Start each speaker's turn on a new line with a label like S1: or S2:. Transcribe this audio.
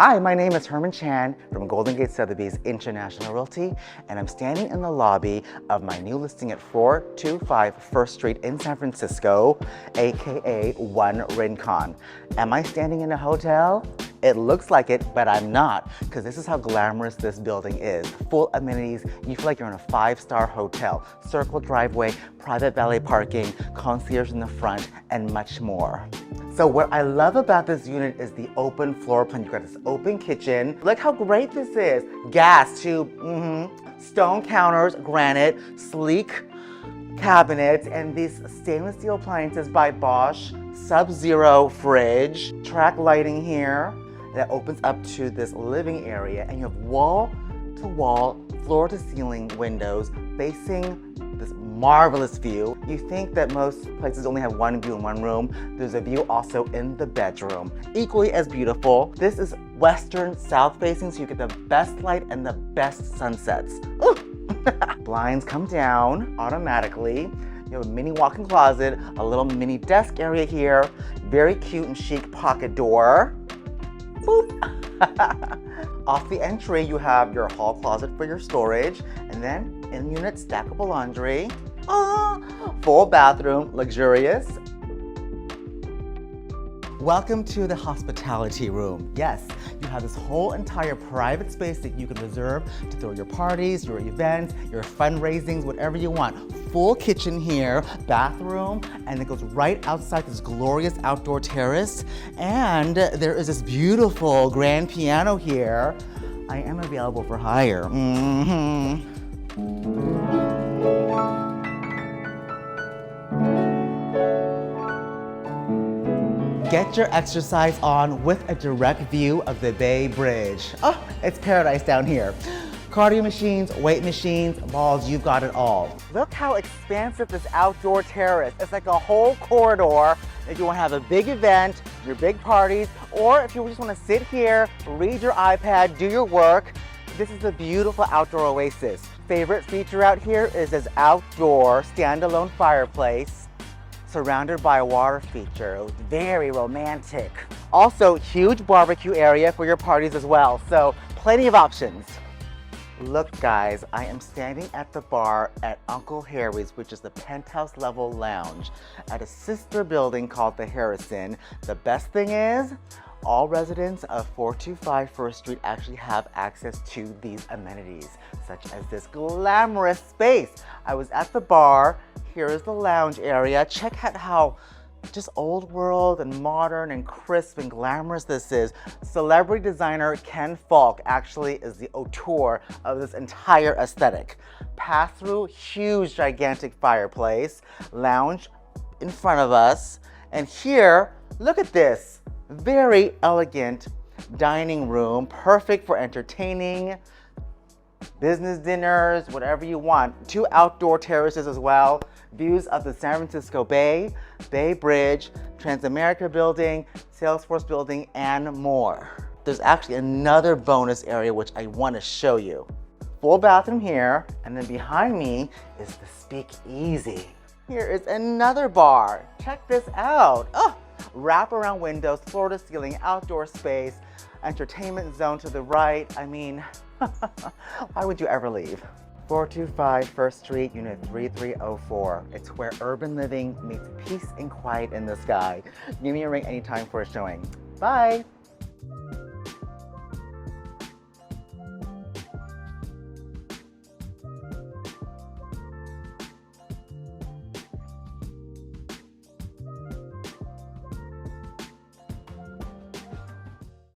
S1: Hi, my name is Herman Chan from Golden Gate Sotheby's International Realty, and I'm standing in the lobby of my new listing at 425 First Street in San Francisco, aka One Rincon. Am I standing in a hotel? It looks like it, but I'm not, because this is how glamorous this building is. Full amenities, you feel like you're in a five-star hotel. Circle driveway, private valet parking, concierge in the front, and much more. So what I love about this unit is the open floor plan. You've got this open kitchen. Look how great this is. Gas tube, stone counters, granite, sleek cabinets, and these stainless steel appliances by Bosch, Sub-Zero fridge, track lighting here that opens up to this living area, and you have wall-to-wall, floor-to-ceiling windows facing this marvelous view. You think that most places only have one view in one room. There's a view also in the bedroom, equally as beautiful. This is western south facing, so you get the best light and the best sunsets. Blinds come down automatically. You have a mini walk-in closet, a little mini desk area here, very cute and chic pocket door. Boop. Off the entry, you have your hall closet for your storage, and then in-unit stackable laundry. Full bathroom, luxurious. Welcome to the hospitality room. Yes, you have this whole entire private space that you can reserve to throw your parties, your events, your fundraisings, whatever you want. Full kitchen here, bathroom, and it goes right outside this glorious outdoor terrace. And there is this beautiful grand piano here. I am available for hire. Get your exercise on with a direct view of the Bay Bridge. Oh, it's paradise down here. Cardio machines, weight machines, balls, you've got it all. Look how expansive this outdoor terrace. It's like a whole corridor if you want to have a big event, your big parties, or if you just want to sit here, read your iPad, do your work. This is a beautiful outdoor oasis. Favorite feature out here is this outdoor standalone fireplace surrounded by a water feature. It was very romantic. Also, huge barbecue area for your parties as well, so plenty of options. Look guys, I am standing at the bar at Uncle Harry's, which is the penthouse level lounge at a sister building called the Harrison. The best thing is, all residents of 425 First Street actually have access to these amenities, such as this glamorous space. I was at the bar. Here is the lounge area. Check out how just old world and modern and crisp and glamorous this is. Celebrity designer Ken Falk actually is the auteur of this entire aesthetic. Pass-through, huge, gigantic fireplace, lounge in front of us, and here, look at this. Very elegant dining room, perfect for entertaining, business dinners, whatever you want. Two outdoor terraces as well. Views of the San Francisco Bay, Bay Bridge, Transamerica Building, Salesforce Building, and more. There's actually another bonus area which I want to show you. Full bathroom here, and then behind me is the speakeasy. Here is another bar. Check this out. Oh, wrap-around windows, floor-to-ceiling, outdoor space, entertainment zone to the right. I mean, why would you ever leave? 425 First Street, Unit 3304. It's where urban living meets peace and quiet in the sky. Give me a ring anytime for a showing. Bye.